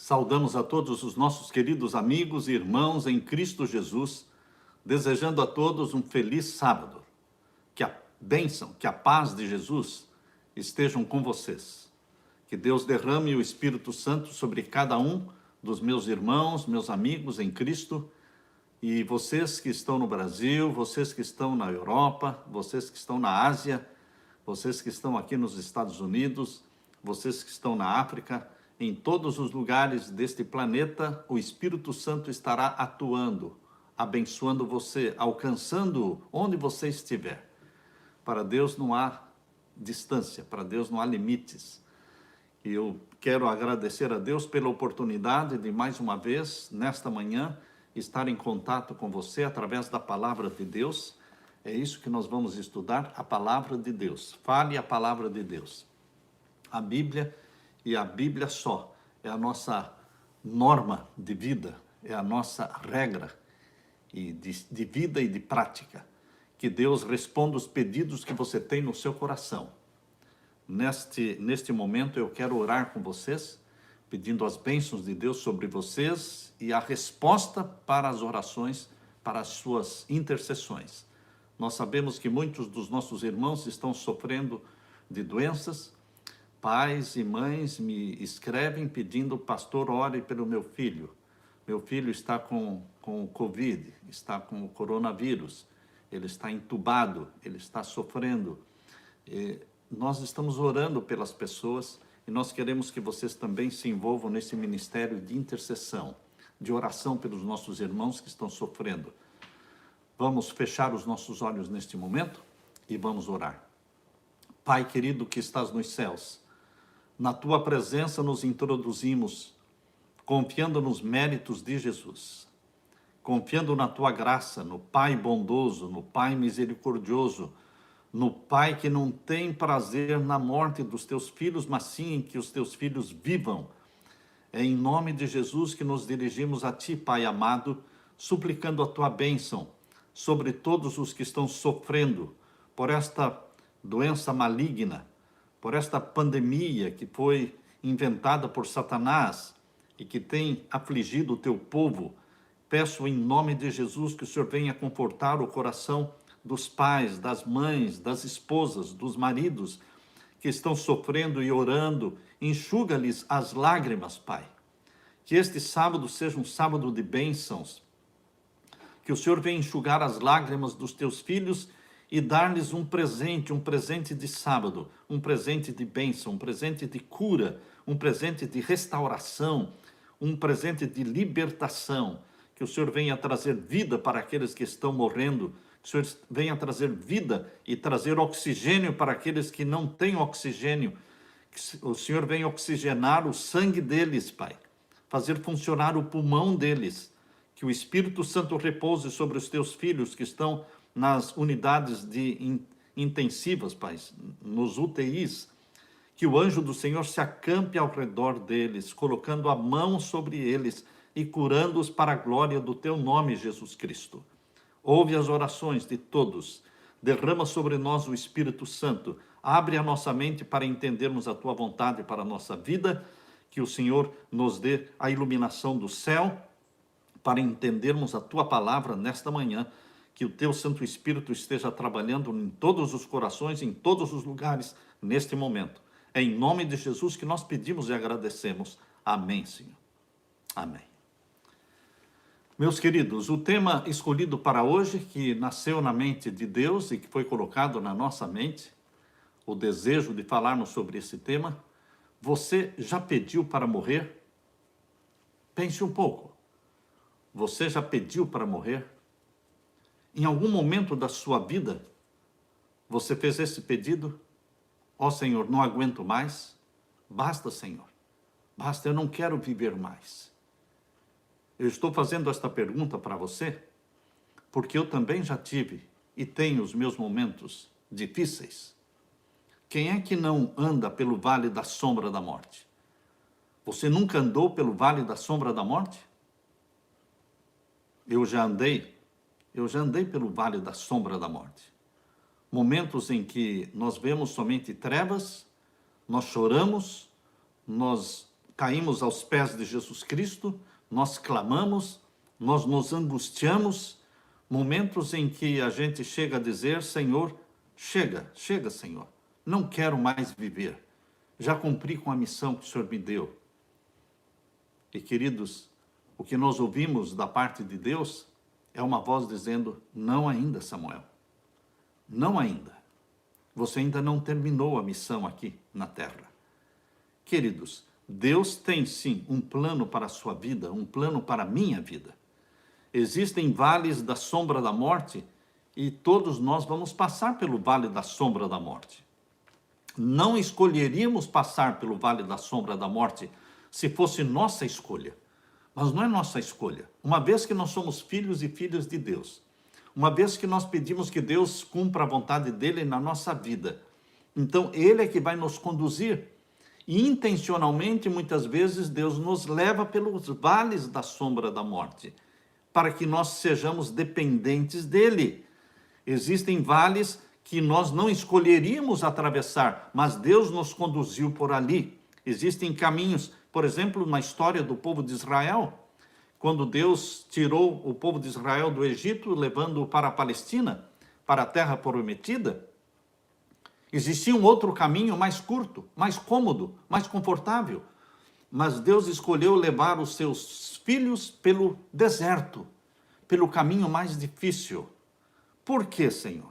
Saudamos a todos os nossos queridos amigos e irmãos em Cristo Jesus, desejando a todos um feliz sábado. Que a bênção, que a paz de Jesus estejam com vocês. Que Deus derrame o Espírito Santo sobre cada um dos meus irmãos, meus amigos em Cristo, e vocês que estão no Brasil, vocês que estão na Europa, vocês que estão na Ásia, vocês que estão aqui nos Estados Unidos, vocês que estão na África, em todos os lugares deste planeta, o Espírito Santo estará atuando, abençoando você, alcançando onde você estiver. Para Deus não há distância, para Deus não há limites. E eu quero agradecer a Deus pela oportunidade de, mais uma vez, nesta manhã, estar em contato com você através da Palavra de Deus. É isso que nós vamos estudar, a Palavra de Deus. Fale a Palavra de Deus. A Bíblia e a Bíblia só é a nossa norma de vida, é a nossa regra de vida e de prática. Que Deus responda os pedidos que você tem no seu coração. Neste momento eu quero orar com vocês, pedindo as bênçãos de Deus sobre vocês e a resposta para as orações, para as suas intercessões. Nós sabemos que muitos dos nossos irmãos estão sofrendo de doenças. Pais e mães me escrevem pedindo: pastor, ore pelo meu filho. Meu filho está com o Covid, está com o coronavírus, ele está entubado, ele está sofrendo. Nós estamos orando pelas pessoas e nós queremos que vocês também se envolvam nesse ministério de intercessão, de oração pelos nossos irmãos que estão sofrendo. Vamos fechar os nossos olhos neste momento e vamos orar. Pai querido que estás nos céus, na tua presença nos introduzimos, confiando nos méritos de Jesus, confiando na tua graça, no Pai bondoso, no Pai misericordioso, no Pai que não tem prazer na morte dos teus filhos, mas sim em que os teus filhos vivam. É em nome de Jesus que nos dirigimos a ti, Pai amado, suplicando a tua bênção sobre todos os que estão sofrendo por esta doença maligna, por esta pandemia que foi inventada por Satanás e que tem afligido o teu povo. Peço em nome de Jesus que o Senhor venha confortar o coração dos pais, das mães, das esposas, dos maridos que estão sofrendo e orando. Enxuga-lhes as lágrimas, Pai. Que este sábado seja um sábado de bênçãos. Que o Senhor venha enxugar as lágrimas dos teus filhos e dar-lhes um presente de sábado, um presente de bênção, um presente de cura, um presente de restauração, um presente de libertação. Que o Senhor venha trazer vida para aqueles que estão morrendo, que o Senhor venha trazer vida e trazer oxigênio para aqueles que não têm oxigênio, que o Senhor venha oxigenar o sangue deles, Pai, fazer funcionar o pulmão deles, que o Espírito Santo repouse sobre os teus filhos que estão nas unidades intensivas, Pai, nos UTIs, que o anjo do Senhor se acampe ao redor deles, colocando a mão sobre eles e curando-os para a glória do teu nome, Jesus Cristo. Ouve as orações de todos, derrama sobre nós o Espírito Santo, abre a nossa mente para entendermos a tua vontade para a nossa vida, que o Senhor nos dê a iluminação do céu para entendermos a tua palavra nesta manhã, que o teu Santo Espírito esteja trabalhando em todos os corações, em todos os lugares, neste momento. É em nome de Jesus que nós pedimos e agradecemos. Amém, Senhor. Amém. Meus queridos, o tema escolhido para hoje, que nasceu na mente de Deus e que foi colocado na nossa mente, o desejo de falarmos sobre esse tema: você já pediu para morrer? Pense um pouco. Você já pediu para morrer? Em algum momento da sua vida, você fez esse pedido? Ó Senhor, não aguento mais. Basta, Senhor. Basta, eu não quero viver mais. Eu estou fazendo esta pergunta para você, porque eu também já tive e tenho os meus momentos difíceis. Quem é que não anda pelo vale da sombra da morte? Você nunca andou pelo vale da sombra da morte? Eu já andei pelo vale da sombra da morte. Momentos em que nós vemos somente trevas, nós choramos, nós caímos aos pés de Jesus Cristo, nós clamamos, nós nos angustiamos, momentos em que a gente chega a dizer: Senhor, chega, chega, Senhor, não quero mais viver, já cumpri com a missão que o Senhor me deu. E, queridos, o que nós ouvimos da parte de Deus é uma voz dizendo: não ainda, Samuel, não ainda. Você ainda não terminou a missão aqui na terra. Queridos, Deus tem sim um plano para a sua vida, um plano para a minha vida. Existem vales da sombra da morte e todos nós vamos passar pelo vale da sombra da morte. Não escolheríamos passar pelo vale da sombra da morte se fosse nossa escolha. Mas não é nossa escolha. Uma vez que nós somos filhos e filhas de Deus, uma vez que nós pedimos que Deus cumpra a vontade dele na nossa vida, então ele é que vai nos conduzir. E intencionalmente, muitas vezes, Deus nos leva pelos vales da sombra da morte, para que nós sejamos dependentes dele. Existem vales que nós não escolheríamos atravessar, mas Deus nos conduziu por ali. Existem caminhos, por exemplo, na história do povo de Israel, quando Deus tirou o povo de Israel do Egito, levando-o para a Palestina, para a terra prometida, existia um outro caminho mais curto, mais cômodo, mais confortável, mas Deus escolheu levar os seus filhos pelo deserto, pelo caminho mais difícil. Por quê, Senhor?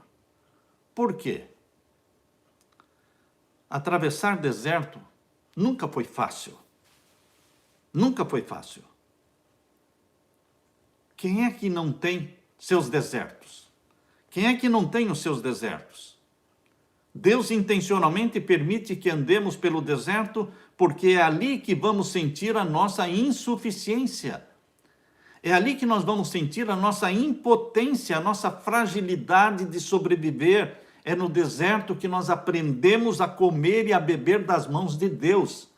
Por quê? Atravessar deserto nunca foi fácil. Nunca foi fácil. Quem é que não tem seus desertos? Quem é que não tem os seus desertos? Deus intencionalmente permite que andemos pelo deserto, porque é ali que vamos sentir a nossa insuficiência. É ali que nós vamos sentir a nossa impotência, a nossa fragilidade de sobreviver. É no deserto que nós aprendemos a comer e a beber das mãos de Deus.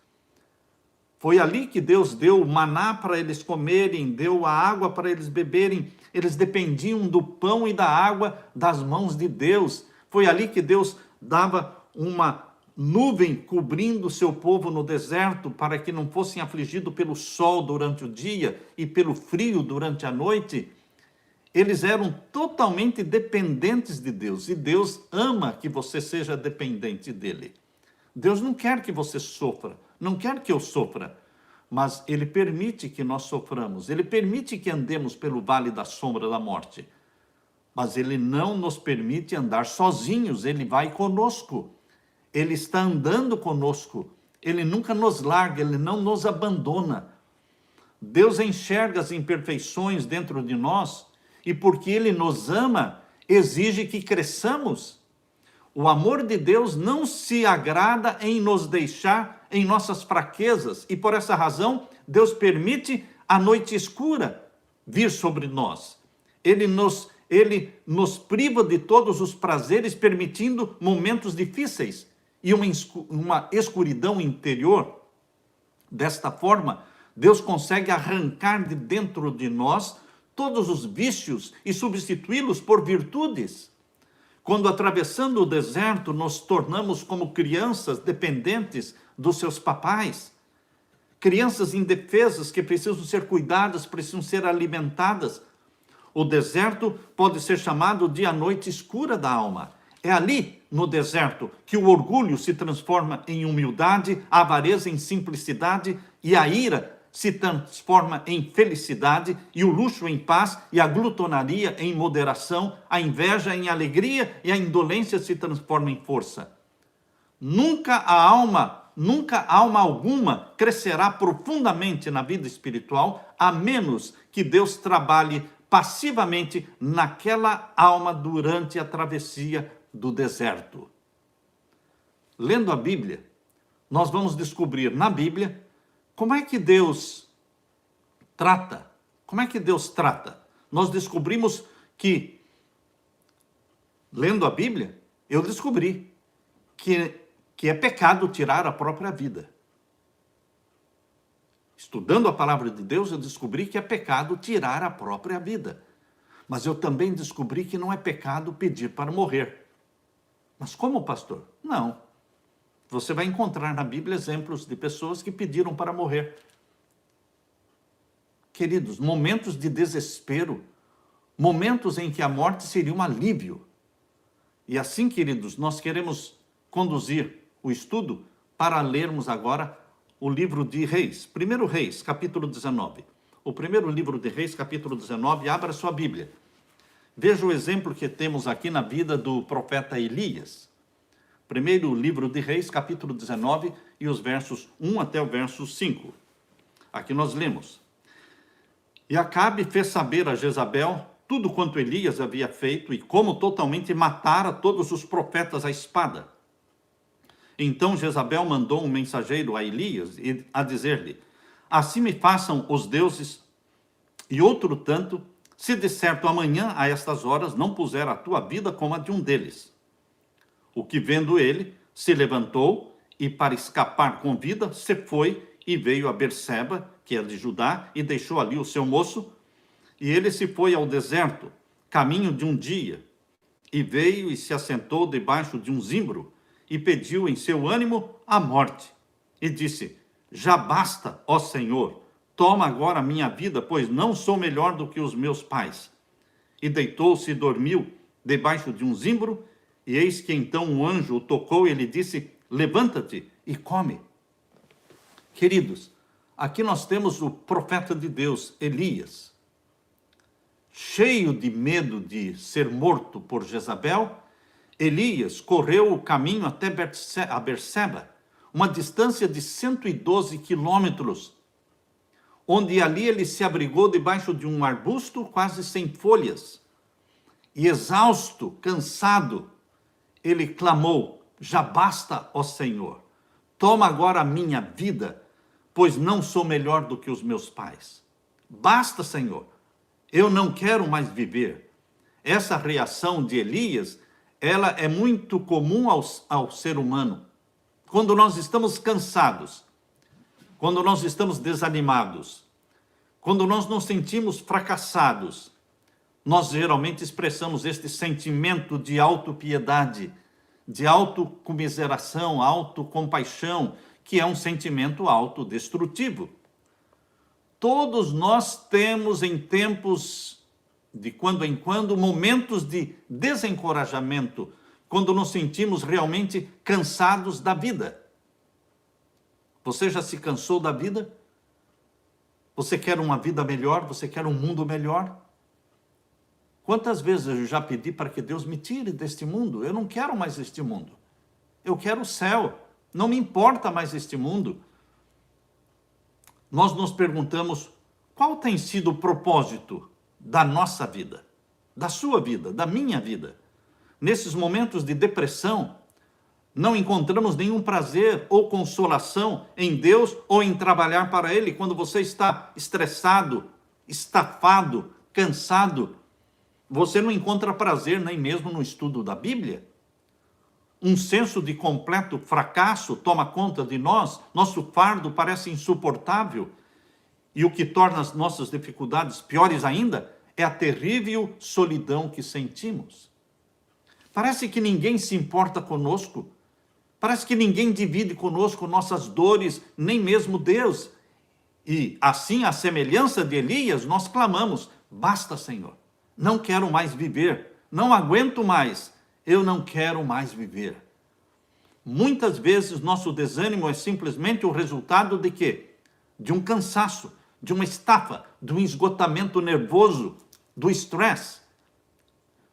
Foi ali que Deus deu o maná para eles comerem, deu a água para eles beberem. Eles dependiam do pão e da água das mãos de Deus. Foi ali que Deus dava uma nuvem cobrindo o seu povo no deserto, para que não fossem afligidos pelo sol durante o dia e pelo frio durante a noite. Eles eram totalmente dependentes de Deus, e Deus ama que você seja dependente dele. Deus não quer que você sofra, não quer que eu sofra, mas ele permite que nós soframos, ele permite que andemos pelo vale da sombra da morte, mas ele não nos permite andar sozinhos, ele vai conosco, ele está andando conosco, ele nunca nos larga, ele não nos abandona. Deus enxerga as imperfeições dentro de nós, e porque ele nos ama, exige que cresçamos. O amor de Deus não se agrada em nos deixar em nossas fraquezas, e por essa razão, Deus permite a noite escura vir sobre nós. Ele nos priva de todos os prazeres, permitindo momentos difíceis e uma escuridão interior. Desta forma, Deus consegue arrancar de dentro de nós todos os vícios e substituí-los por virtudes. Quando atravessando o deserto, nos tornamos como crianças dependentes dos seus papais, crianças indefesas que precisam ser cuidadas, precisam ser alimentadas. O deserto pode ser chamado de a noite escura da alma. É ali, no deserto, que o orgulho se transforma em humildade, a avareza em simplicidade e a ira se transforma em felicidade, e o luxo em paz, e a glutonaria em moderação, a inveja em alegria, e a indolência se transforma em força. Nunca alma alguma crescerá profundamente na vida espiritual, a menos que Deus trabalhe passivamente naquela alma durante a travessia do deserto. Lendo a Bíblia, nós vamos descobrir na Bíblia como é que Deus trata? Como é que Deus trata? Nós descobrimos que, lendo a Bíblia, eu descobri que é pecado tirar a própria vida. Estudando a palavra de Deus, eu descobri que é pecado tirar a própria vida. Mas eu também descobri que não é pecado pedir para morrer. Mas como, pastor? Não. Você vai encontrar na Bíblia exemplos de pessoas que pediram para morrer. Queridos, momentos de desespero, momentos em que a morte seria um alívio. E assim, queridos, nós queremos conduzir o estudo para lermos agora o livro de Reis. 1 Reis, capítulo 19. O primeiro livro de Reis, capítulo 19, abra sua Bíblia. Veja o exemplo que temos aqui na vida do profeta Elias. Primeiro livro de Reis, capítulo 19, e os versos 1 até o verso 5. Aqui nós lemos. E Acabe fez saber a Jezabel tudo quanto Elias havia feito e como totalmente matara todos os profetas à espada. Então Jezabel mandou um mensageiro a Elias a dizer-lhe: assim me façam os deuses, e outro tanto, se de certo amanhã a estas horas não puser a tua vida como a de um deles. O que vendo ele, se levantou e para escapar com vida, se foi e veio a Berseba, que é de Judá, e deixou ali o seu moço, e ele se foi ao deserto, caminho de um dia, e veio e se assentou debaixo de um zimbro, e pediu em seu ânimo a morte, e disse: já basta, ó Senhor, toma agora a minha vida, pois não sou melhor do que os meus pais. E deitou-se e dormiu debaixo de um zimbro, e eis que então um anjo o tocou e lhe disse: levanta-te e come. Queridos, aqui nós temos o profeta de Deus, Elias, cheio de medo de ser morto por Jezabel. Elias correu o caminho até Berseba, uma distância de 112 quilômetros, onde ali ele se abrigou debaixo de um arbusto quase sem folhas. E exausto, cansado, ele clamou: já basta, ó Senhor, toma agora a minha vida, pois não sou melhor do que os meus pais. Basta, Senhor, eu não quero mais viver. Essa reação de Elias, ela é muito comum ao ser humano. Quando nós estamos cansados, quando nós estamos desanimados, quando nós nos sentimos fracassados, nós geralmente expressamos este sentimento de autopiedade, de autocomiseração, autocompaixão, que é um sentimento autodestrutivo. Todos nós temos em tempos, de quando em quando, momentos de desencorajamento, quando nos sentimos realmente cansados da vida. Você já se cansou da vida? Você quer uma vida melhor? Você quer um mundo melhor? Quantas vezes eu já pedi para que Deus me tire deste mundo? Eu não quero mais este mundo. Eu quero o céu. Não me importa mais este mundo. Nós nos perguntamos: qual tem sido o propósito da nossa vida, da sua vida, da minha vida? Nesses momentos de depressão, não encontramos nenhum prazer ou consolação em Deus ou em trabalhar para Ele. Quando você está estressado, estafado, cansado, você não encontra prazer nem mesmo no estudo da Bíblia. Um senso de completo fracasso toma conta de nós, nosso fardo parece insuportável, e o que torna as nossas dificuldades piores ainda é a terrível solidão que sentimos. Parece que ninguém se importa conosco, parece que ninguém divide conosco nossas dores, nem mesmo Deus. E assim, à semelhança de Elias, nós clamamos: basta, Senhor, não quero mais viver, não aguento mais, eu não quero mais viver. Muitas vezes nosso desânimo é simplesmente o resultado de quê? De um cansaço, de uma estafa, de um esgotamento nervoso, do estresse.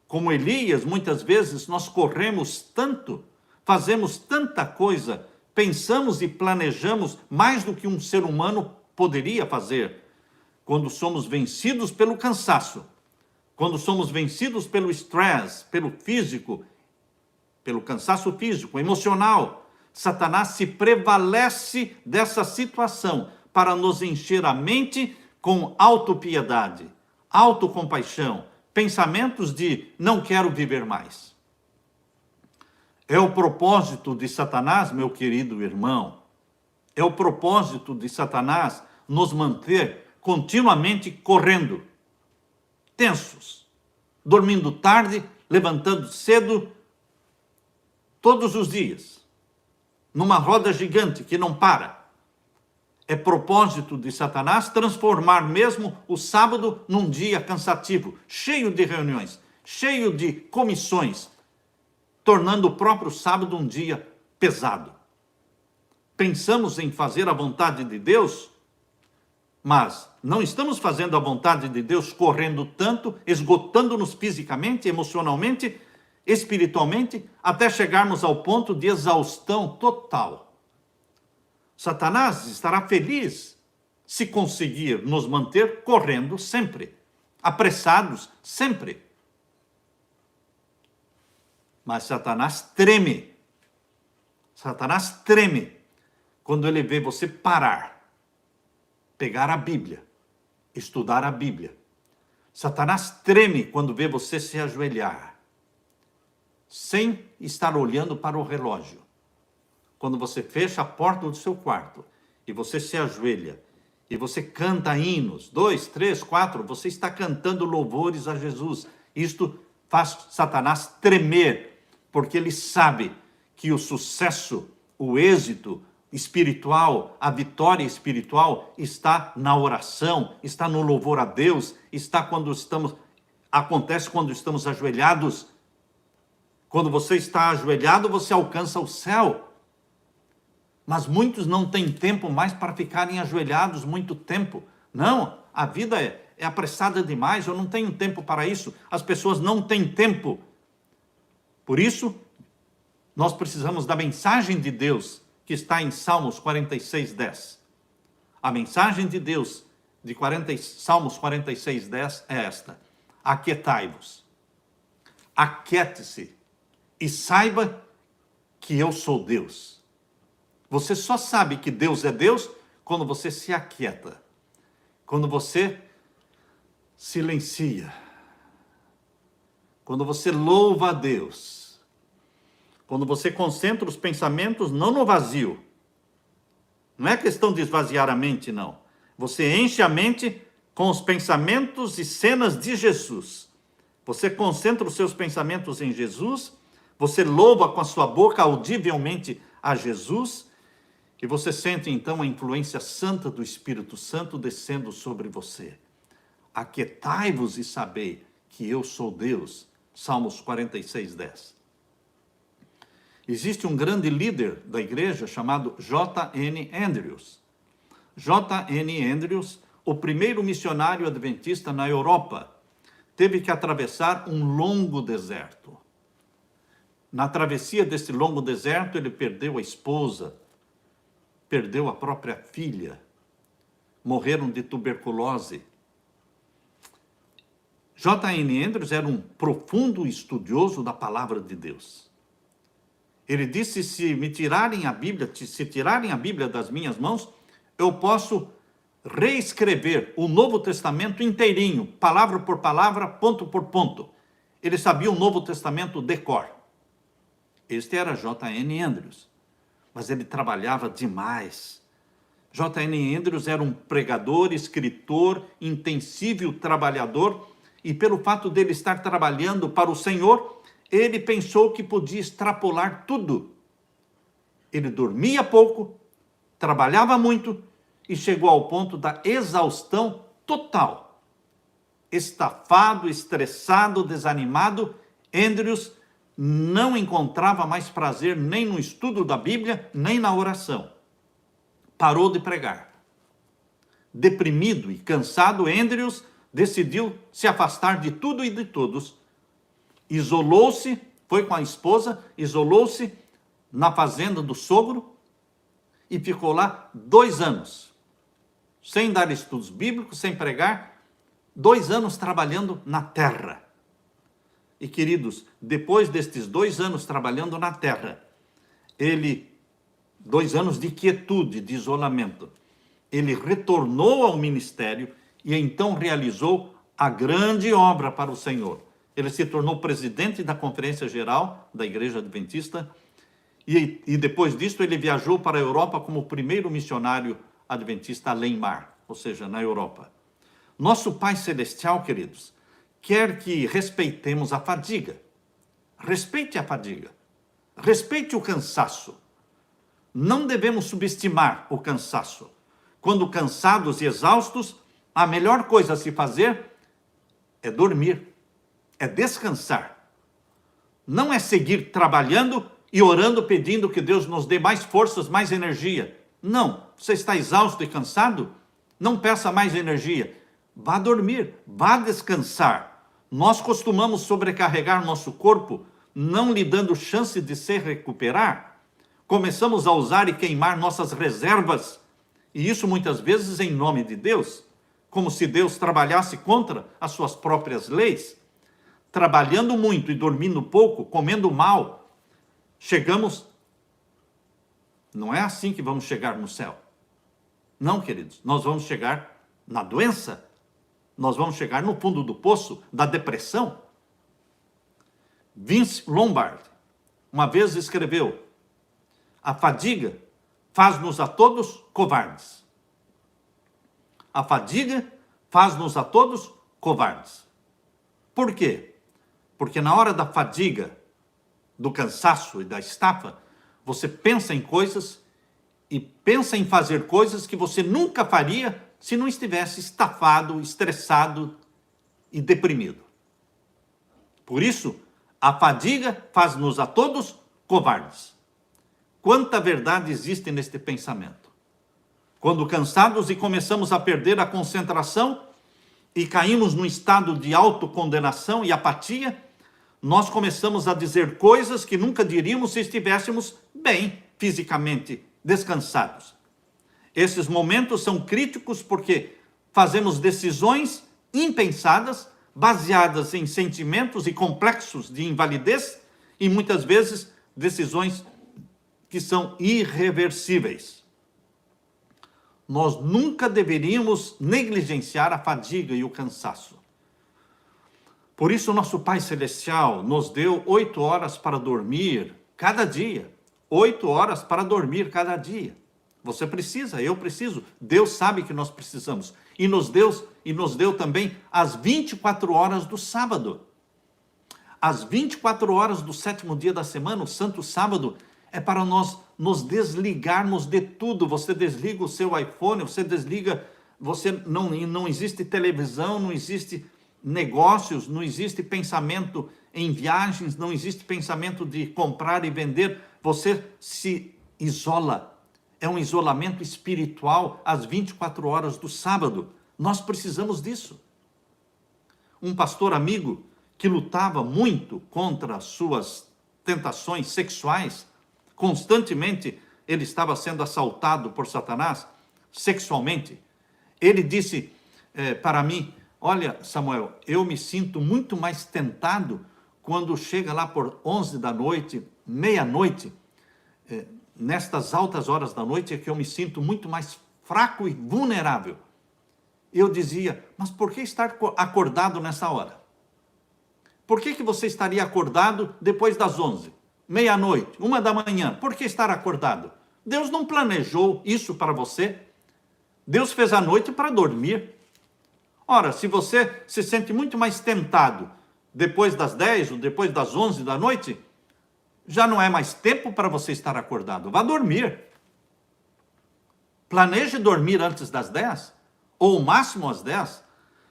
Como Elias, muitas vezes nós corremos tanto, fazemos tanta coisa, pensamos e planejamos mais do que um ser humano poderia fazer. Quando somos vencidos pelo cansaço, quando somos vencidos pelo estresse, pelo físico, pelo cansaço físico, emocional, Satanás se prevalece dessa situação para nos encher a mente com autopiedade, autocompaixão, pensamentos de não quero viver mais. É o propósito de Satanás, meu querido irmão, é o propósito de Satanás nos manter continuamente correndo, tensos, dormindo tarde, levantando cedo, todos os dias. numa roda gigante que não para. É propósito de Satanás transformar mesmo o sábado num dia cansativo, cheio de reuniões, cheio de comissões, tornando o próprio sábado um dia pesado. Pensamos em fazer a vontade de Deus, mas não estamos fazendo a vontade de Deus correndo tanto, esgotando-nos fisicamente, emocionalmente, espiritualmente, até chegarmos ao ponto de exaustão total. Satanás estará feliz se conseguir nos manter correndo sempre, apressados sempre. Mas Satanás treme quando ele vê você parar, pegar a Bíblia, estudar a Bíblia. Satanás treme quando vê você se ajoelhar, sem estar olhando para o relógio. Quando você fecha a porta do seu quarto e você se ajoelha e você canta hinos, 2, 3, 4, você está cantando louvores a Jesus. Isto faz Satanás tremer, porque ele sabe que o sucesso, o êxito espiritual, a vitória espiritual está na oração, está no louvor a Deus, acontece quando estamos ajoelhados. Quando você está ajoelhado, você alcança o céu. Mas muitos não têm tempo mais para ficarem ajoelhados muito tempo. Não, a vida é apressada demais, eu não tenho tempo para isso. As pessoas não têm tempo. Por isso, nós precisamos da mensagem de Deus, que está em Salmos 46:10. A mensagem de Deus de Salmos 46:10 é esta: aquietai-vos, aquiete-se e saiba que eu sou Deus. Você só sabe que Deus é Deus quando você se aquieta, quando você silencia, quando você louva a Deus, quando você concentra os pensamentos não no vazio. Não é questão de esvaziar a mente, não. Você enche a mente com os pensamentos e cenas de Jesus. Você concentra os seus pensamentos em Jesus, você louva com a sua boca audivelmente a Jesus, e você sente então a influência santa do Espírito Santo descendo sobre você. Aquietai-vos e sabei que eu sou Deus. Salmos 46:10. Existe um grande líder da igreja chamado J.N. Andrews. J.N. Andrews, o primeiro missionário adventista na Europa, teve que atravessar um longo deserto. Na travessia desse longo deserto, ele perdeu a esposa, perdeu a própria filha, morreram de tuberculose. J.N. Andrews era um profundo estudioso da palavra de Deus. Ele disse: se tirarem a Bíblia das minhas mãos, eu posso reescrever o Novo Testamento inteirinho, palavra por palavra, ponto por ponto. Ele sabia o Novo Testamento de cor. Este era J.N. Andrews. Mas ele trabalhava demais. J.N. Andrews era um pregador, escritor, intensível trabalhador, e pelo fato dele estar trabalhando para o Senhor, ele pensou que podia extrapolar tudo. Ele dormia pouco, trabalhava muito e chegou ao ponto da exaustão total. Estafado, estressado, desanimado, Andrews não encontrava mais prazer nem no estudo da Bíblia, nem na oração. Parou de pregar. Deprimido e cansado, Andrews decidiu se afastar de tudo e de todos. Isolou-se, foi com a esposa, isolou-se na fazenda do sogro e ficou lá 2 anos, sem dar estudos bíblicos, sem pregar, 2 anos trabalhando na terra. E, queridos, depois destes 2 anos trabalhando na terra, 2 anos de quietude, de isolamento, ele retornou ao ministério e então realizou a grande obra para o Senhor. Ele se tornou presidente da Conferência Geral da Igreja Adventista e depois disso ele viajou para a Europa como o primeiro missionário adventista além mar, ou seja, na Europa. Nosso Pai Celestial, queridos, quer que respeitemos a fadiga. Respeite a fadiga. Respeite o cansaço. Não devemos subestimar o cansaço. Quando cansados e exaustos, a melhor coisa a se fazer é dormir, é descansar. Não é seguir trabalhando e orando, pedindo que Deus nos dê mais forças, mais energia. Não, você está exausto e cansado? Não peça mais energia. Vá dormir, vá descansar. Nós costumamos sobrecarregar nosso corpo, não lhe dando chance de se recuperar. Começamos a usar e queimar nossas reservas, e isso muitas vezes em nome de Deus, como se Deus trabalhasse contra as suas próprias leis. Trabalhando muito e dormindo pouco, comendo mal, não é assim que vamos chegar no céu. Não, queridos, nós vamos chegar na doença, nós vamos chegar no fundo do poço da depressão. Vince Lombardi uma vez escreveu: a fadiga faz-nos a todos covardes. A fadiga faz-nos a todos covardes. Por quê? Porque na hora da fadiga, do cansaço e da estafa, você pensa em coisas e pensa em fazer coisas que você nunca faria se não estivesse estafado, estressado e deprimido. Por isso, a fadiga faz-nos a todos covardes. Quanta verdade existe neste pensamento? Quando cansados e começamos a perder a concentração e caímos num estado de autocondenação e apatia, nós começamos a dizer coisas que nunca diríamos se estivéssemos bem, fisicamente descansados. Esses momentos são críticos porque fazemos decisões impensadas, baseadas em sentimentos e complexos de invalidez, e muitas vezes decisões que são irreversíveis. Nós nunca deveríamos negligenciar a fadiga e o cansaço. Por isso, nosso Pai Celestial nos deu 8 horas para dormir cada dia. 8 horas para dormir cada dia. Você precisa, eu preciso. Deus sabe que nós precisamos. E nos deu também as 24 horas do sábado. As 24 horas do 7º dia da semana, o Santo Sábado, é para nós nos desligarmos de tudo. Você desliga o seu iPhone, você desliga, não existe televisão, não existe negócios, não existe pensamento em viagens, não existe pensamento de comprar e vender. Você se isola. É um isolamento espiritual às 24 horas do sábado. Nós precisamos disso. Um pastor amigo que lutava muito contra as suas tentações sexuais, constantemente ele estava sendo assaltado por Satanás sexualmente. Ele disse para mim: olha, Samuel, eu me sinto muito mais tentado quando chega lá por 11 da noite, meia-noite, nestas altas horas da noite é que eu me sinto muito mais fraco e vulnerável. Eu dizia: mas por que estar acordado nessa hora? Por que você estaria acordado depois das 11? Meia-noite, 1 da manhã, por que estar acordado? Deus não planejou isso para você. Deus fez a noite para dormir. Ora, se você se sente muito mais tentado depois das 10 ou depois das 11 da noite, já não é mais tempo para você estar acordado. Vá dormir. Planeje dormir antes das 10, ou o máximo às 10.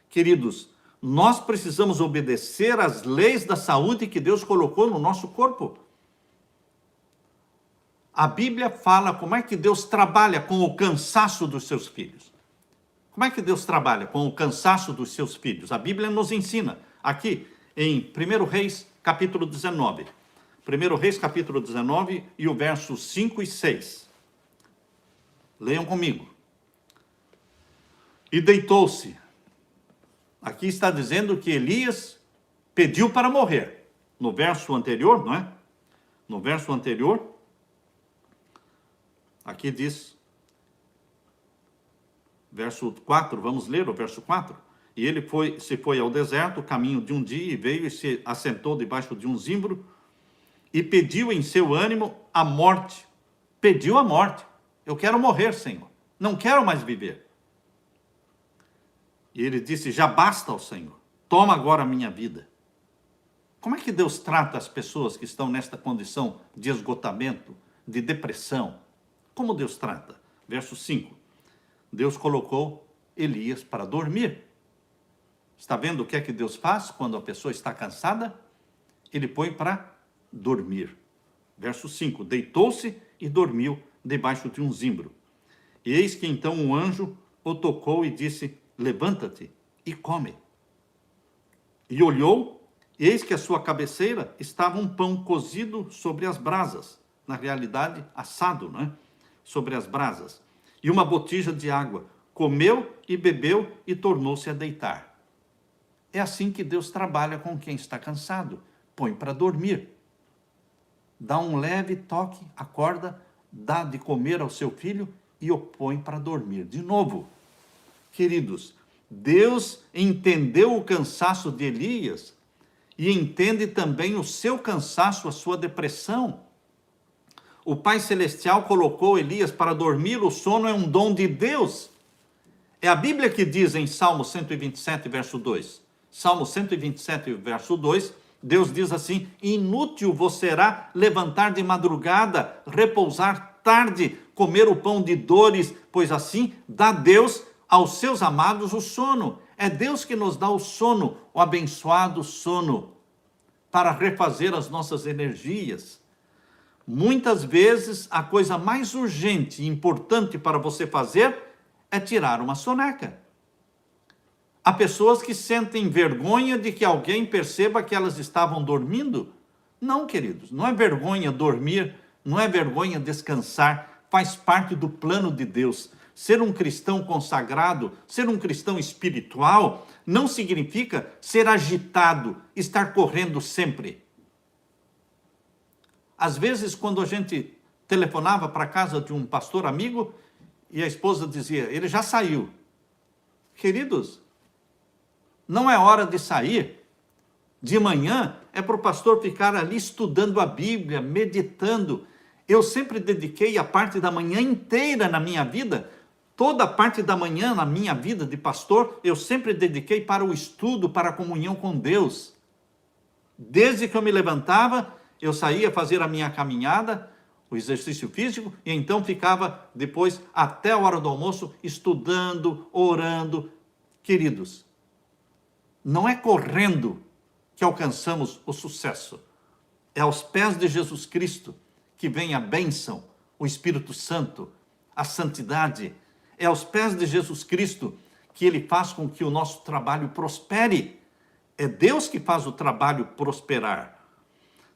Queridos, nós precisamos obedecer às leis da saúde que Deus colocou no nosso corpo. A Bíblia fala como é que Deus trabalha com o cansaço dos seus filhos. Como é que Deus trabalha com o cansaço dos seus filhos? A Bíblia nos ensina aqui em 1 Reis, capítulo 19. 1 Reis, capítulo 19 e o versos 5 e 6. Leiam comigo. E deitou-se. Aqui está dizendo que Elias pediu para morrer. No verso anterior, não é? No verso anterior, aqui diz, verso 4, vamos ler o verso 4. E ele se foi ao deserto, caminho de um dia, e veio e se assentou debaixo de um zimbro, e pediu em seu ânimo a morte. Pediu a morte. Eu quero morrer, Senhor. Não quero mais viver. E ele disse: já basta, ó Senhor. Toma agora a minha vida. Como é que Deus trata as pessoas que estão nesta condição de esgotamento, de depressão? Como Deus trata? Verso 5. Deus colocou Elias para dormir. Está vendo o que é que Deus faz quando a pessoa está cansada? Ele põe para dormir. Verso 5. Deitou-se e dormiu debaixo de um zimbro. E eis que então um anjo o tocou e disse: levanta-te e come. E olhou, e eis que à sua cabeceira estava um pão cozido sobre as brasas. Na realidade, assado, não é? Sobre as brasas. E uma botija de água. Comeu e bebeu e tornou-se a deitar. É assim que Deus trabalha com quem está cansado. Põe para dormir. Dá um leve toque, acorda, dá de comer ao seu filho e o põe para dormir. De novo, queridos, Deus entendeu o cansaço de Elias e entende também o seu cansaço, a sua depressão. O Pai Celestial colocou Elias para dormir, o sono é um dom de Deus. É a Bíblia que diz em Salmo 127, verso 2. Salmo 127, verso 2, Deus diz assim: inútil vos será levantar de madrugada, repousar tarde, comer o pão de dores, pois assim dá Deus aos seus amados o sono. É Deus que nos dá o sono, o abençoado sono, para refazer as nossas energias. Muitas vezes, a coisa mais urgente e importante para você fazer é tirar uma soneca. Há pessoas que sentem vergonha de que alguém perceba que elas estavam dormindo. Não, queridos, não é vergonha dormir, não é vergonha descansar, faz parte do plano de Deus. Ser um cristão consagrado, ser um cristão espiritual, não significa ser agitado, estar correndo sempre. Às vezes, quando a gente telefonava para a casa de um pastor amigo, e a esposa dizia: ele já saiu. Queridos, não é hora de sair. De manhã é para o pastor ficar ali estudando a Bíblia, meditando. Eu sempre dediquei a parte da manhã inteira na minha vida, toda a parte da manhã na minha vida de pastor, eu sempre dediquei para o estudo, para a comunhão com Deus. Desde que eu me levantava, eu saía fazer a minha caminhada, o exercício físico, e então ficava depois até a hora do almoço estudando, orando. Queridos, não é correndo que alcançamos o sucesso. É aos pés de Jesus Cristo que vem a bênção, o Espírito Santo, a santidade. É aos pés de Jesus Cristo que ele faz com que o nosso trabalho prospere. É Deus que faz o trabalho prosperar.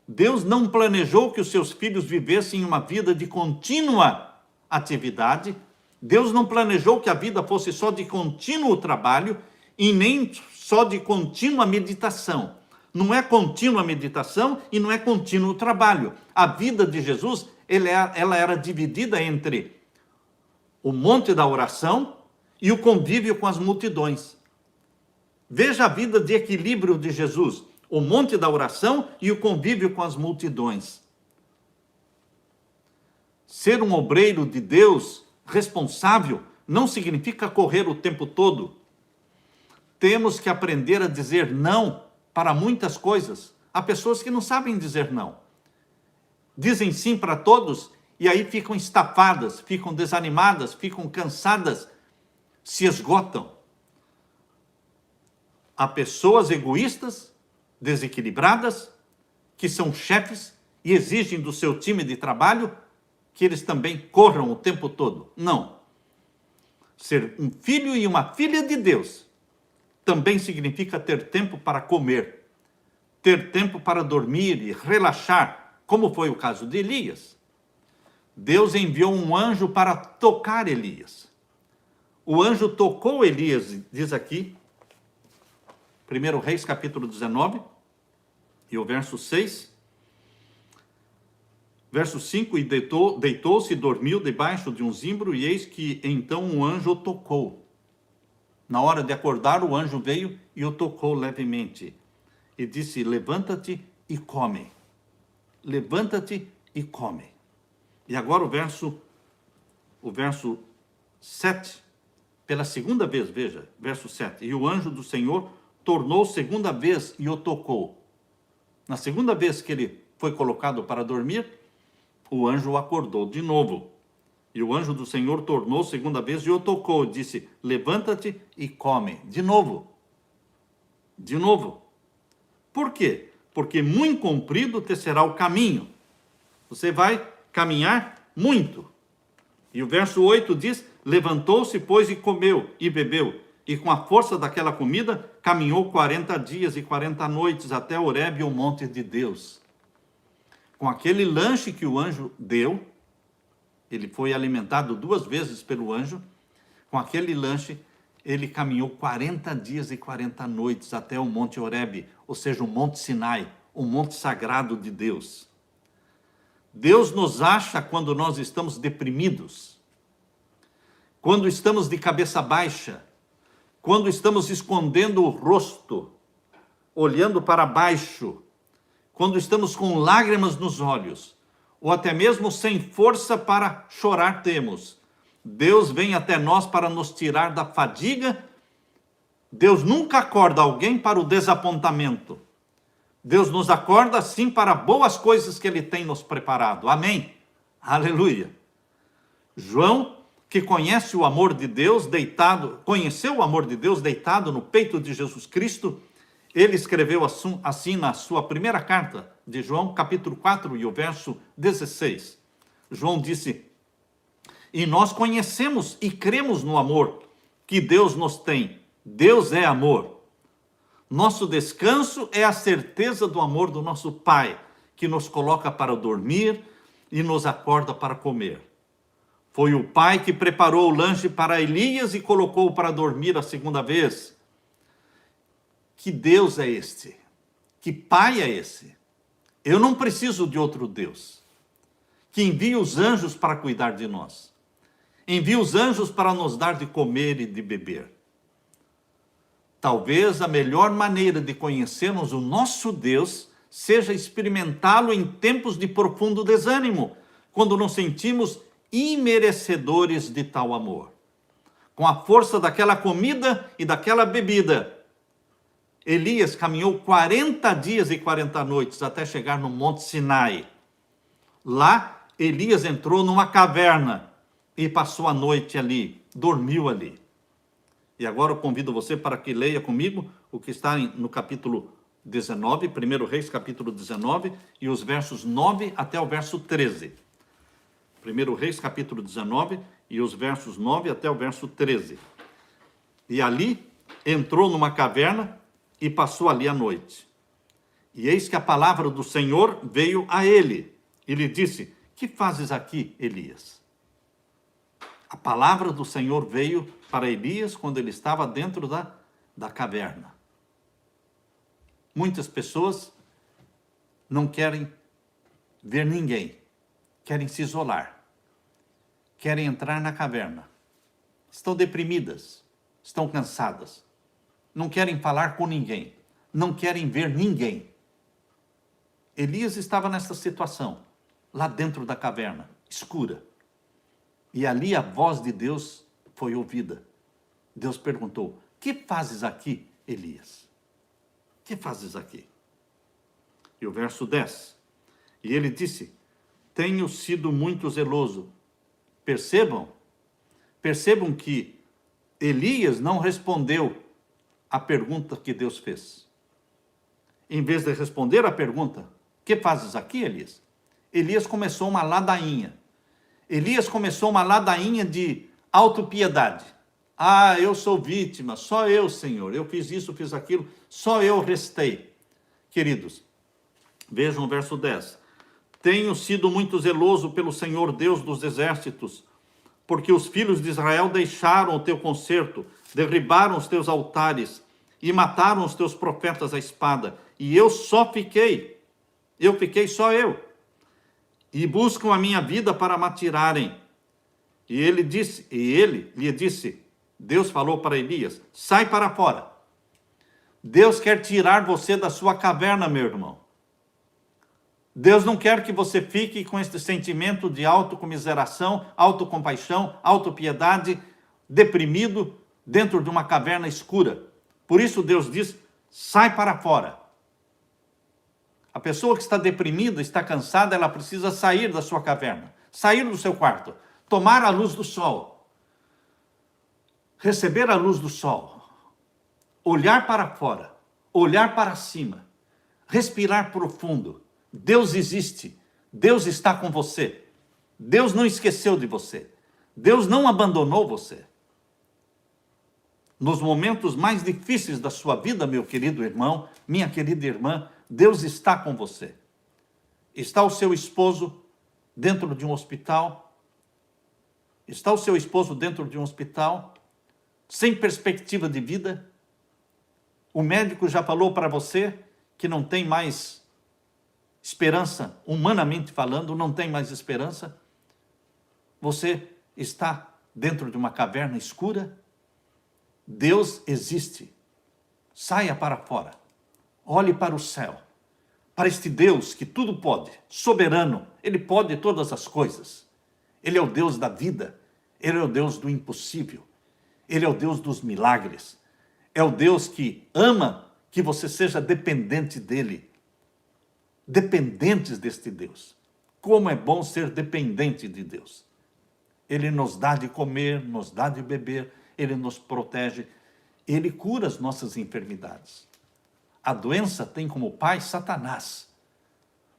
Deus não planejou que os seus filhos vivessem uma vida de contínua atividade. Deus não planejou que a vida fosse só de contínuo trabalho e nem só de contínua meditação. Não é contínua meditação e não é contínuo trabalho. A vida de Jesus, ela era dividida entre o monte da oração e o convívio com as multidões. Veja a vida de equilíbrio de Jesus. O monte da oração e o convívio com as multidões. Ser um obreiro de Deus responsável não significa correr o tempo todo. Temos que aprender a dizer não para muitas coisas. Há pessoas que não sabem dizer não. Dizem sim para todos e aí ficam estafadas, ficam desanimadas, ficam cansadas, se esgotam. Há pessoas egoístas, desequilibradas, que são chefes e exigem do seu time de trabalho que eles também corram o tempo todo. Não. Ser um filho e uma filha de Deus também significa ter tempo para comer, ter tempo para dormir e relaxar, como foi o caso de Elias. Deus enviou um anjo para tocar Elias. O anjo tocou Elias, diz aqui, 1 Reis capítulo 19, e o verso 6. Verso 5, e deitou-se e dormiu debaixo de um zimbro, e eis que então um anjo o tocou. Na hora de acordar, o anjo veio e o tocou levemente. E disse: levanta-te e come. Levanta-te e come. E agora o verso 7, pela segunda vez, veja, verso 7. E o anjo do Senhor tornou segunda vez e o tocou. Na segunda vez que ele foi colocado para dormir, o anjo o acordou de novo. E o anjo do Senhor tornou segunda vez e o tocou, e disse: levanta-te e come. De novo. De novo. Por quê? Porque muito comprido te será o caminho. Você vai caminhar muito. E o verso 8 diz: levantou-se, pois, e comeu e bebeu. E com a força daquela comida, caminhou 40 dias e 40 noites até Horebe, o monte de Deus. Com aquele lanche que o anjo deu, ele foi alimentado 2 vezes pelo anjo. Com aquele lanche, ele caminhou 40 dias e 40 noites até o monte Horebe, ou seja, o monte Sinai, o monte sagrado de Deus. Deus nos acha quando nós estamos deprimidos, quando estamos de cabeça baixa, quando estamos escondendo o rosto, olhando para baixo, quando estamos com lágrimas nos olhos, ou até mesmo sem força para chorar temos. Deus vem até nós para nos tirar da fadiga. Deus nunca acorda alguém para o desapontamento. Deus nos acorda sim para boas coisas que Ele tem nos preparado. Amém? Aleluia. João, que conhece o amor de Deus conheceu o amor de Deus deitado no peito de Jesus Cristo, ele escreveu assim na sua primeira carta de João, capítulo 4 e o verso 16. João disse: e nós conhecemos e cremos no amor que Deus nos tem. Deus é amor. Nosso descanso é a certeza do amor do nosso Pai, que nos coloca para dormir e nos acorda para comer. Foi o Pai que preparou o lanche para Elias e colocou para dormir a segunda vez. Que Deus é este? Que Pai é esse? Eu não preciso de outro Deus que envie os anjos para cuidar de nós. Envia os anjos para nos dar de comer e de beber. Talvez a melhor maneira de conhecermos o nosso Deus seja experimentá-lo em tempos de profundo desânimo, quando nos sentimos imerecedores de tal amor. Com a força daquela comida e daquela bebida, Elias caminhou 40 dias e 40 noites até chegar no Monte Sinai. Lá, Elias entrou numa caverna e passou a noite ali, dormiu ali. E agora eu convido você para que leia comigo o que está no capítulo 19, 1 Reis, capítulo 19, e os versos 9 até o verso 13. 1 Reis, capítulo 19, e os versos 9 até o verso 13. E ali entrou numa caverna e passou ali a noite. E eis que a palavra do Senhor veio a ele. E lhe disse: que fazes aqui, Elias? A palavra do Senhor veio para Elias quando ele estava dentro da caverna. Muitas pessoas não querem ver ninguém, querem se isolar, querem entrar na caverna, estão deprimidas, estão cansadas, não querem falar com ninguém, não querem ver ninguém. Elias estava nessa situação, lá dentro da caverna, escura. E ali a voz de Deus foi ouvida. Deus perguntou: que fazes aqui, Elias? Que fazes aqui? E o verso 10. E ele disse: tenho sido muito zeloso. Percebam que Elias não respondeu a pergunta que Deus fez. Em vez de responder a pergunta: que fazes aqui, Elias? Elias começou uma ladainha. Elias começou uma ladainha de autopiedade. Ah, eu sou vítima, só eu, Senhor, eu fiz isso, fiz aquilo, só eu restei. Queridos, vejam o verso 10. Tenho sido muito zeloso pelo Senhor Deus dos exércitos, porque os filhos de Israel deixaram o teu concerto, derribaram os teus altares e mataram os teus profetas à espada, e eu fiquei só eu, e buscam a minha vida para me tirarem. E ele lhe disse, Deus falou para Elias: sai para fora. Deus quer tirar você da sua caverna, meu irmão. Deus não quer que você fique com esse sentimento de autocomiseração, autocompaixão, autopiedade, deprimido, dentro de uma caverna escura. Por isso Deus diz: sai para fora. A pessoa que está deprimida, está cansada, ela precisa sair da sua caverna, sair do seu quarto, tomar a luz do sol, receber a luz do sol, olhar para fora, olhar para cima, respirar profundo. Deus existe, Deus está com você, Deus não esqueceu de você, Deus não abandonou você. Nos momentos mais difíceis da sua vida, meu querido irmão, minha querida irmã, Deus está com você. Está o seu esposo dentro de um hospital? Está o seu esposo dentro de um hospital, sem perspectiva de vida? O médico já falou para você que não tem mais esperança, humanamente falando, não tem mais esperança? Você está dentro de uma caverna escura? Deus existe. Saia para fora. Olhe para o céu. Para este Deus que tudo pode, soberano, Ele pode todas as coisas. Ele é o Deus da vida. Ele é o Deus do impossível. Ele é o Deus dos milagres. É o Deus que ama que você seja dependente dEle. Dependentes deste Deus. Como é bom ser dependente de Deus. Ele nos dá de comer, nos dá de beber, Ele nos protege, Ele cura as nossas enfermidades. A doença tem como pai Satanás,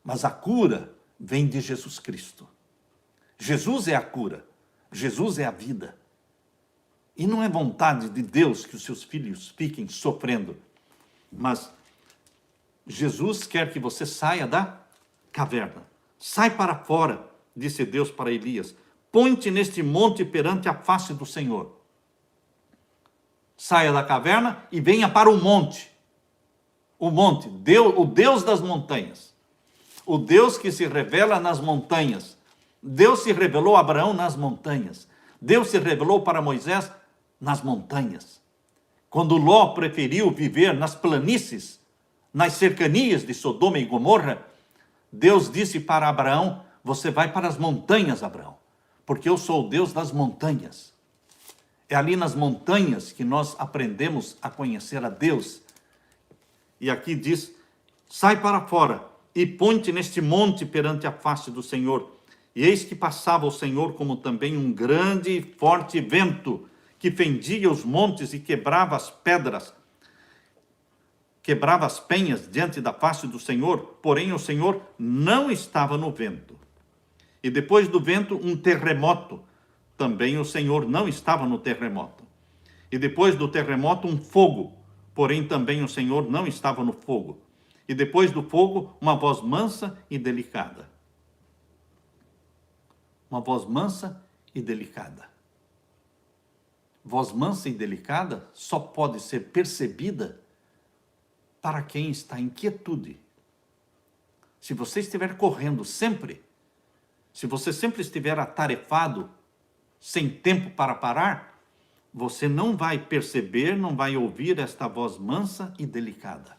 mas a cura vem de Jesus Cristo. Jesus é a cura, Jesus é a vida. E não é vontade de Deus que os seus filhos fiquem sofrendo, mas Jesus quer que você saia da caverna. Sai para fora, disse Deus para Elias. Põe-te neste monte perante a face do Senhor. Saia da caverna e venha para o monte. O monte, Deus, o Deus das montanhas. O Deus que se revela nas montanhas. Deus se revelou a Abraão nas montanhas. Deus se revelou para Moisés nas montanhas. Quando Ló preferiu viver nas planícies, nas cercanias de Sodoma e Gomorra, Deus disse para Abraão, você vai para as montanhas, Abraão, porque eu sou o Deus das montanhas. É ali nas montanhas que nós aprendemos a conhecer a Deus. E aqui diz, sai para fora e põe-te neste monte perante a face do Senhor. E eis que passava o Senhor como também um grande e forte vento, que fendia os montes e quebrava as pedras, quebrava as penhas diante da face do Senhor, porém o Senhor não estava no vento. E depois do vento, um terremoto, também o Senhor não estava no terremoto. E depois do terremoto, um fogo, porém também o Senhor não estava no fogo. E depois do fogo, uma voz mansa e delicada. Uma voz mansa e delicada. Voz mansa e delicada só pode ser percebida para quem está em quietude. Se você estiver correndo sempre, se você sempre estiver atarefado, sem tempo para parar, você não vai perceber, não vai ouvir esta voz mansa e delicada.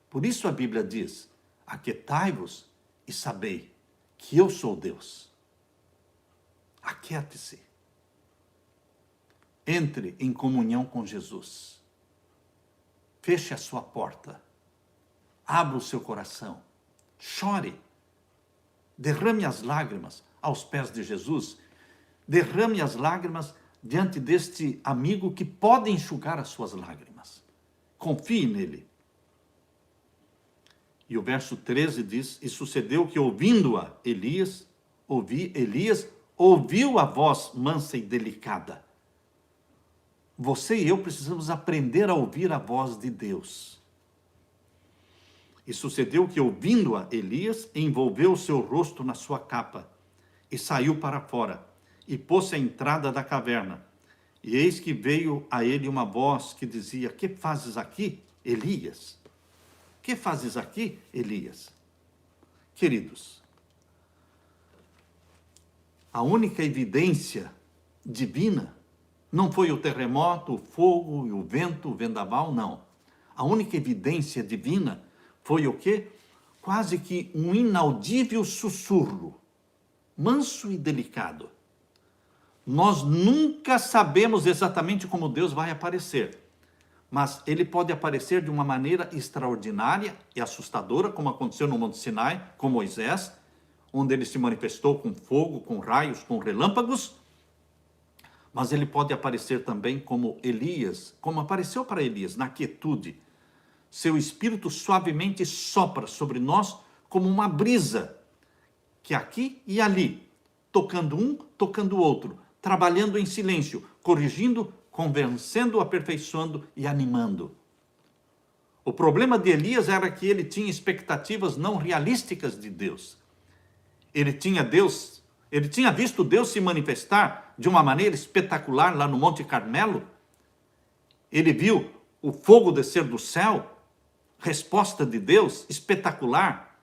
Por isso a Bíblia diz, aquietai-vos e sabei que eu sou Deus. Aquiete-se. Entre em comunhão com Jesus. Feche a sua porta. Abra o seu coração. Chore. Derrame as lágrimas aos pés de Jesus. Derrame as lágrimas diante deste amigo que pode enxugar as suas lágrimas. Confie nele. E o verso 13 diz, e sucedeu que ouvindo-a Elias ouviu a voz mansa e delicada. Você e eu precisamos aprender a ouvir a voz de Deus. E sucedeu que, ouvindo-a Elias, envolveu o seu rosto na sua capa e saiu para fora e pôs-se à entrada da caverna. E eis que veio a ele uma voz que dizia, que fazes aqui, Elias? Que fazes aqui, Elias? Queridos, a única evidência divina não foi o terremoto, o fogo, o vento, o vendaval, não. A única evidência divina foi o quê? Quase que um inaudível sussurro, manso e delicado. Nós nunca sabemos exatamente como Deus vai aparecer, mas Ele pode aparecer de uma maneira extraordinária e assustadora, como aconteceu no Monte Sinai com Moisés, onde ele se manifestou com fogo, com raios, com relâmpagos, mas ele pode aparecer também como Elias, como apareceu para Elias, na quietude. Seu espírito suavemente sopra sobre nós como uma brisa, que aqui e ali, tocando um, tocando o outro, trabalhando em silêncio, corrigindo, convencendo, aperfeiçoando e animando. O problema de Elias era que ele tinha expectativas não realísticas de Deus. Ele tinha visto Deus se manifestar de uma maneira espetacular lá no Monte Carmelo. Ele viu o fogo descer do céu, resposta de Deus espetacular.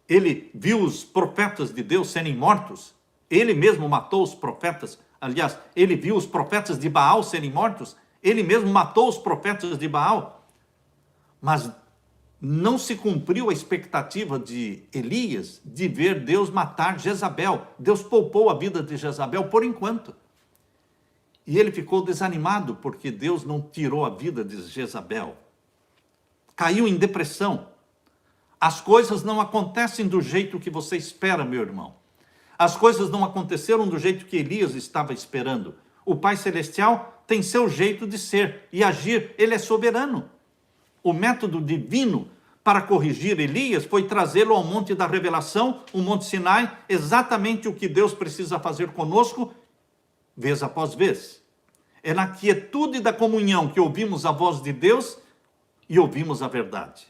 Ele viu os profetas de Deus serem mortos. Ele mesmo matou os profetas. Aliás, ele viu os profetas de Baal serem mortos. Ele mesmo matou os profetas de Baal. Mas não se cumpriu a expectativa de Elias de ver Deus matar Jezabel. Deus poupou a vida de Jezabel por enquanto. E ele ficou desanimado porque Deus não tirou a vida de Jezabel. Caiu em depressão. As coisas não acontecem do jeito que você espera, meu irmão. As coisas não aconteceram do jeito que Elias estava esperando. O Pai Celestial tem seu jeito de ser e agir. Ele é soberano. O método divino para corrigir Elias foi trazê-lo ao Monte da Revelação, o Monte Sinai, exatamente o que Deus precisa fazer conosco, vez após vez. É na quietude da comunhão que ouvimos a voz de Deus e ouvimos a verdade.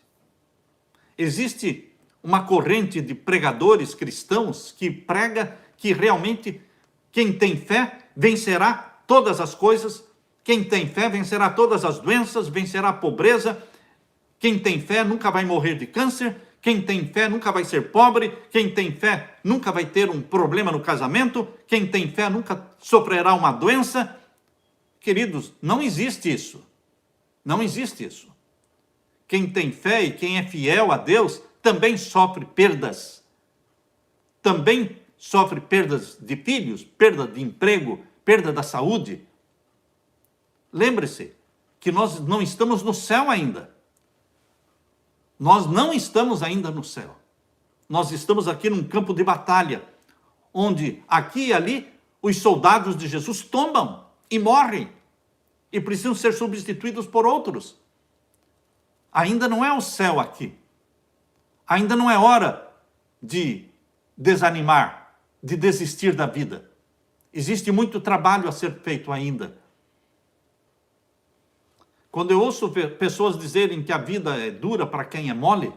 Existe uma corrente de pregadores cristãos que prega que realmente quem tem fé vencerá todas as coisas, quem tem fé vencerá todas as doenças, vencerá a pobreza. Quem tem fé nunca vai morrer de câncer, quem tem fé nunca vai ser pobre, quem tem fé nunca vai ter um problema no casamento, quem tem fé nunca sofrerá uma doença. Queridos, não existe isso. Não existe isso. Quem tem fé e quem é fiel a Deus também sofre perdas. Também sofre perdas de filhos, perda de emprego, perda da saúde. Lembre-se que nós não estamos no céu ainda. Nós não estamos ainda no céu. Nós estamos aqui num campo de batalha, onde aqui e ali os soldados de Jesus tombam e morrem e precisam ser substituídos por outros. Ainda não é o céu aqui. Ainda não é hora de desanimar, de desistir da vida. Existe muito trabalho a ser feito ainda. Quando eu ouço pessoas dizerem que a vida é dura para quem é mole,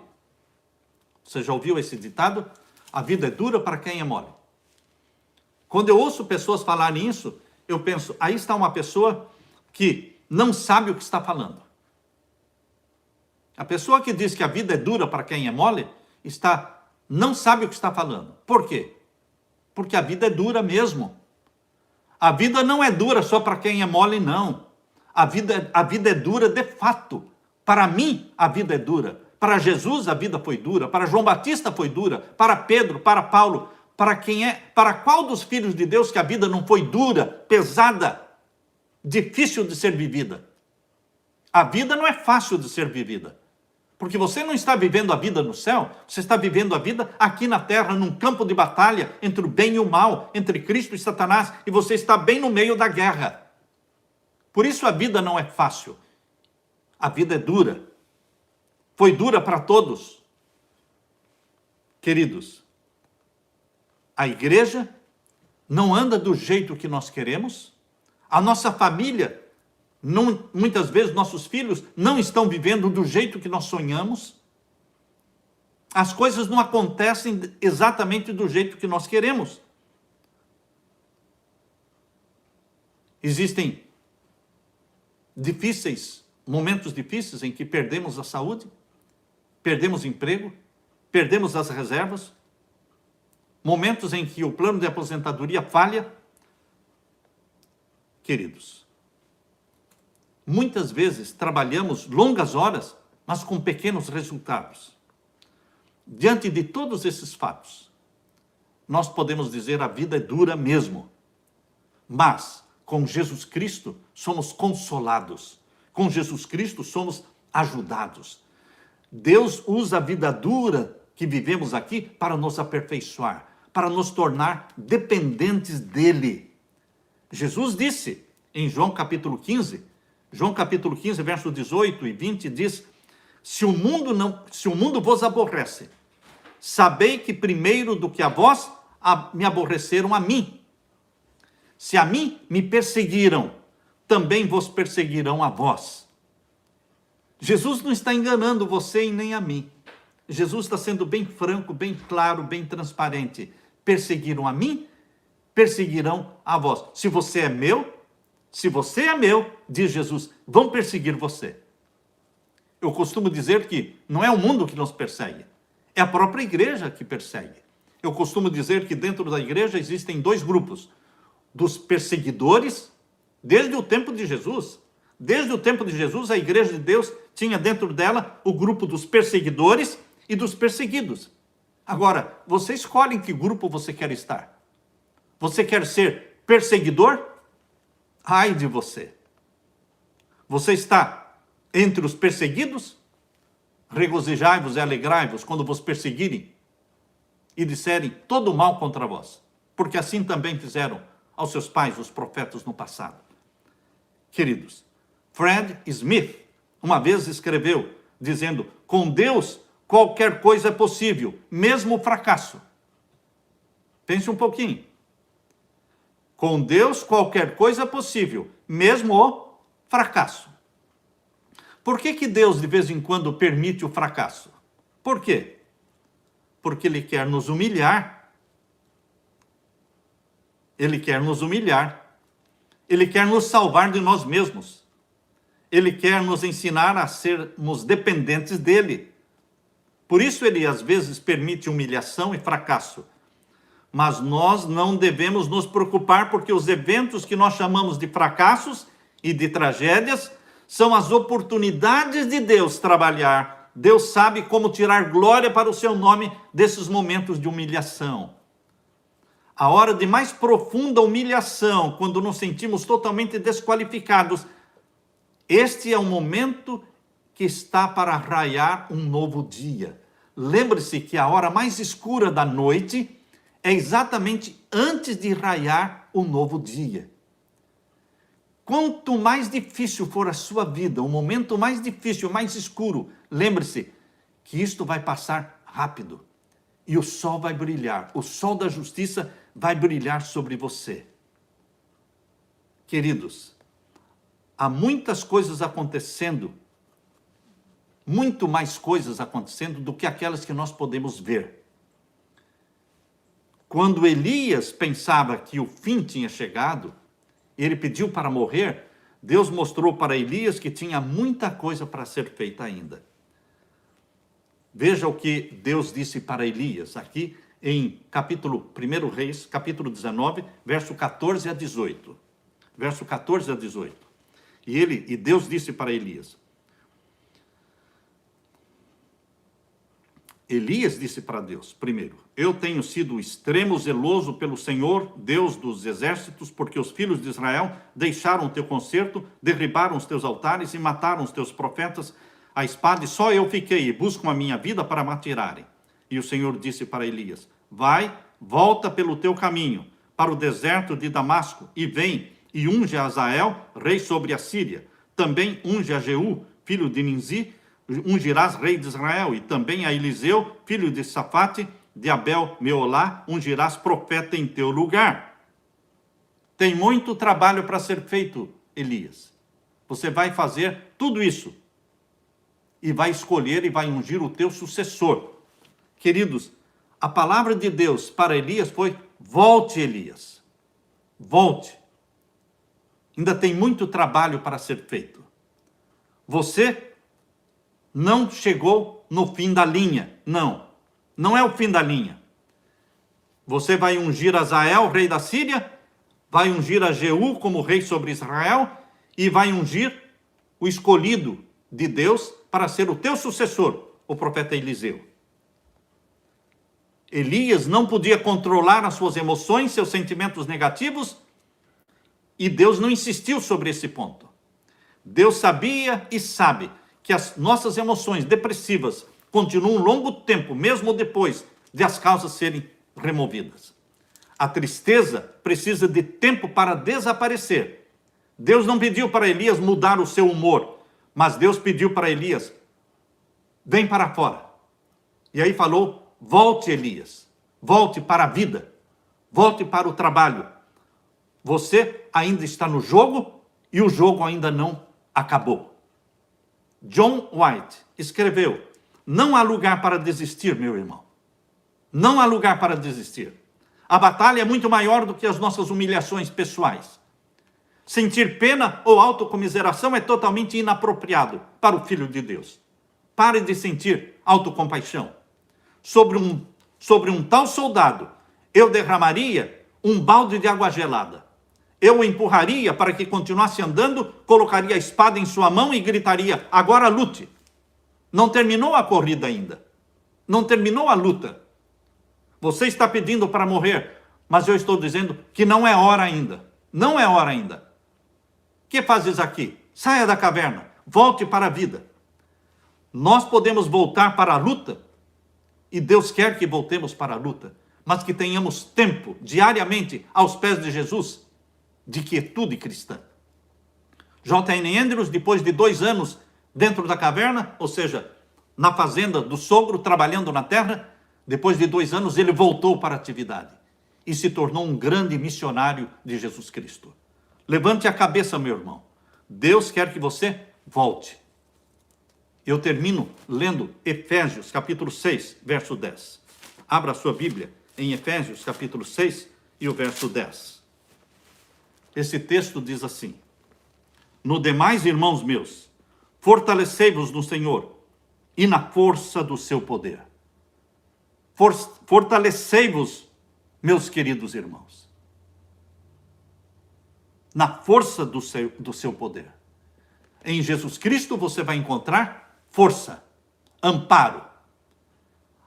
você já ouviu esse ditado? A vida é dura para quem é mole. Quando eu ouço pessoas falarem isso, eu penso, aí está uma pessoa que não sabe o que está falando. A pessoa que diz que a vida é dura para quem é mole, não sabe o que está falando. Por quê? Porque a vida é dura mesmo. A vida não é dura só para quem é mole, não. A vida é dura de fato. Para mim, a vida é dura. Para Jesus, a vida foi dura. Para João Batista foi dura. Para Pedro, para Paulo. Para qual dos filhos de Deus que a vida não foi dura, pesada, difícil de ser vivida? A vida não é fácil de ser vivida. Porque você não está vivendo a vida no céu, você está vivendo a vida aqui na terra, num campo de batalha entre o bem e o mal, entre Cristo e Satanás, e você está bem no meio da guerra. Por isso a vida não é fácil. A vida é dura. Foi dura para todos. Queridos, a igreja não anda do jeito que nós queremos. A nossa família, muitas vezes nossos filhos não estão vivendo do jeito que nós sonhamos. As coisas não acontecem exatamente do jeito que nós queremos. Existem momentos difíceis em que perdemos a saúde, perdemos emprego, perdemos as reservas, momentos em que o plano de aposentadoria falha. Queridos, muitas vezes trabalhamos longas horas, mas com pequenos resultados. Diante de todos esses fatos, nós podemos dizer a vida é dura mesmo, mas com Jesus Cristo somos consolados. Com Jesus Cristo somos ajudados. Deus usa a vida dura que vivemos aqui para nos aperfeiçoar, para nos tornar dependentes dele. Jesus disse em João capítulo 15, versos 18 e 20, diz: se o mundo vos aborrece, sabei que primeiro do que a vós me aborreceram a mim. Se a mim me perseguiram, também vos perseguirão a vós. Jesus não está enganando você e nem a mim. Jesus está sendo bem franco, bem claro, bem transparente. Perseguiram a mim, perseguirão a vós. Se você é meu, diz Jesus, vão perseguir você. Eu costumo dizer que não é o mundo que nos persegue, é a própria igreja que persegue. Eu costumo dizer que dentro da igreja existem dois grupos, dos perseguidores, desde o tempo de Jesus. Desde o tempo de Jesus, a igreja de Deus tinha dentro dela o grupo dos perseguidores e dos perseguidos. Agora, você escolhe em que grupo você quer estar. Você quer ser perseguidor? Ai de você. Você está entre os perseguidos? Regozijai-vos e alegrai-vos quando vos perseguirem e disserem todo o mal contra vós, porque assim também fizeram aos seus pais, os profetas, no passado. Queridos, Fred Smith uma vez escreveu, dizendo, com Deus qualquer coisa é possível, mesmo o fracasso. Pense um pouquinho. Com Deus qualquer coisa é possível, mesmo o fracasso. Por que Deus de vez em quando permite o fracasso? Por quê? Porque Ele quer nos humilhar. Ele quer nos humilhar. Ele quer nos salvar de nós mesmos. Ele quer nos ensinar a sermos dependentes dele. Por isso Ele às vezes permite humilhação e fracasso. Mas nós não devemos nos preocupar, porque os eventos que nós chamamos de fracassos e de tragédias são as oportunidades de Deus trabalhar. Deus sabe como tirar glória para o seu nome desses momentos de humilhação. A hora de mais profunda humilhação, quando nos sentimos totalmente desqualificados, este é o momento que está para raiar um novo dia. Lembre-se que a hora mais escura da noite é exatamente antes de raiar o novo dia. Quanto mais difícil for a sua vida, o momento mais difícil, mais escuro, lembre-se que isto vai passar rápido e o sol vai brilhar, o sol da justiça vai brilhar sobre você. Queridos, há muitas coisas acontecendo, muito mais coisas acontecendo do que aquelas que nós podemos ver. Quando Elias pensava que o fim tinha chegado, ele pediu para morrer, Deus mostrou para Elias que tinha muita coisa para ser feita ainda. Veja o que Deus disse para Elias, aqui em 1 Reis, capítulo 19, verso 14 a 18. Verso 14 a 18. E Deus disse para Elias, Elias disse para Deus, primeiro, eu tenho sido extremo zeloso pelo Senhor, Deus dos exércitos, porque os filhos de Israel deixaram o teu concerto, derribaram os teus altares e mataram os teus profetas à espada, e só eu fiquei e buscam a minha vida para me atirarem. E o Senhor disse para Elias, vai, volta pelo teu caminho, para o deserto de Damasco, e vem, e unge a Azael, rei sobre a Síria. Também unge a Jeú, filho de Ninzi, ungirás rei de Israel, e também a Eliseu, filho de Safate, de Abel-Meolá, ungirás profeta em teu lugar. Tem muito trabalho para ser feito, Elias. Você vai fazer tudo isso. E vai escolher e vai ungir o teu sucessor. Queridos, a palavra de Deus para Elias foi, volte, Elias. Volte. Ainda tem muito trabalho para ser feito. Você não chegou no fim da linha. Não é o fim da linha. Você vai ungir Azael, rei da Síria, vai ungir a Jeú como rei sobre Israel e vai ungir o escolhido de Deus para ser o teu sucessor, o profeta Eliseu. Elias não podia controlar as suas emoções, seus sentimentos negativos, e Deus não insistiu sobre esse ponto. Deus sabia e sabe que as nossas emoções depressivas, continuam um longo tempo, mesmo depois de as causas serem removidas. A tristeza precisa de tempo para desaparecer. Deus não pediu para Elias mudar o seu humor, mas Deus pediu para Elias: vem para fora. E aí falou: volte, Elias, volte para a vida, volte para o trabalho. Você ainda está no jogo e o jogo ainda não acabou. John White escreveu: não há lugar para desistir, meu irmão. Não há lugar para desistir. A batalha é muito maior do que as nossas humilhações pessoais. Sentir pena ou autocomiseração é totalmente inapropriado para o Filho de Deus. Pare de sentir autocompaixão. Sobre um tal soldado, eu derramaria um balde de água gelada. Eu o empurraria para que continuasse andando, colocaria a espada em sua mão e gritaria: agora lute. Não terminou a corrida ainda. Não terminou a luta. Você está pedindo para morrer, mas eu estou dizendo que não é hora ainda. Não é hora ainda. Que fazes aqui? Saia da caverna. Volte para a vida. Nós podemos voltar para a luta, e Deus quer que voltemos para a luta, mas que tenhamos tempo, diariamente, aos pés de Jesus, de quietude cristã. J.N. Andrews, depois de 2 anos dentro da caverna, ou seja, na fazenda do sogro, trabalhando na terra, depois de 2 anos ele voltou para a atividade e se tornou um grande missionário de Jesus Cristo. Levante a cabeça, meu irmão. Deus quer que você volte. Eu termino lendo Efésios, capítulo 6, verso 10. Abra a sua Bíblia em Efésios, capítulo 6 e o verso 10. Esse texto diz assim: no demais, irmãos meus, fortalecei-vos no Senhor e na força do seu poder. Fortalecei-vos, meus queridos irmãos, na força do seu poder. Em Jesus Cristo você vai encontrar força, amparo.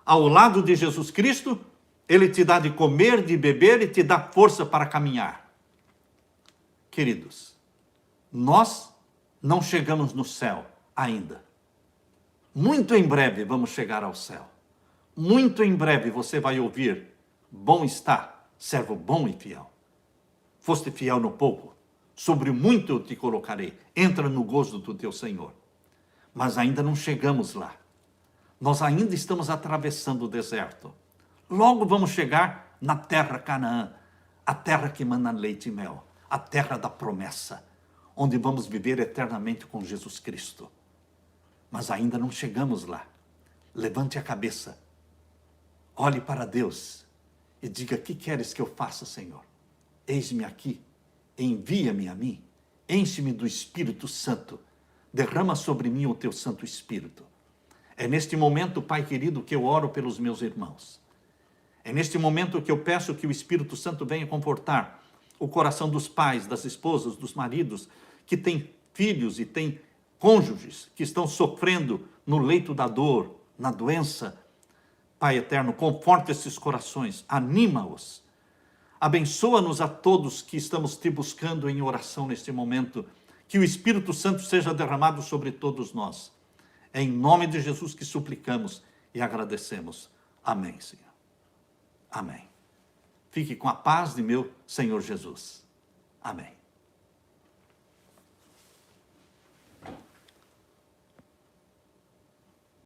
Ao lado de Jesus Cristo, Ele te dá de comer, de beber e te dá força para caminhar. Queridos, nós não chegamos no céu ainda. Muito em breve vamos chegar ao céu. Muito em breve você vai ouvir: bom está, servo bom e fiel. Foste fiel no pouco, sobre o muito eu te colocarei. Entra no gozo do teu Senhor. Mas ainda não chegamos lá. Nós ainda estamos atravessando o deserto. Logo vamos chegar na terra Canaã, a terra que mana leite e mel, a terra da promessa, onde vamos viver eternamente com Jesus Cristo. Mas ainda não chegamos lá. Levante a cabeça. Olhe para Deus e diga: que queres que eu faça, Senhor? Eis-me aqui, envia-me a mim, enche-me do Espírito Santo, derrama sobre mim o teu Santo Espírito. É neste momento, Pai querido, que eu oro pelos meus irmãos. É neste momento que eu peço que o Espírito Santo venha confortar o coração dos pais, das esposas, dos maridos, que têm filhos e têm cônjuges que estão sofrendo no leito da dor, na doença. Pai eterno, conforta esses corações, anima-os. Abençoa-nos a todos que estamos te buscando em oração neste momento. Que o Espírito Santo seja derramado sobre todos nós. É em nome de Jesus que suplicamos e agradecemos. Amém, Senhor. Amém. Fique com a paz de meu Senhor Jesus. Amém.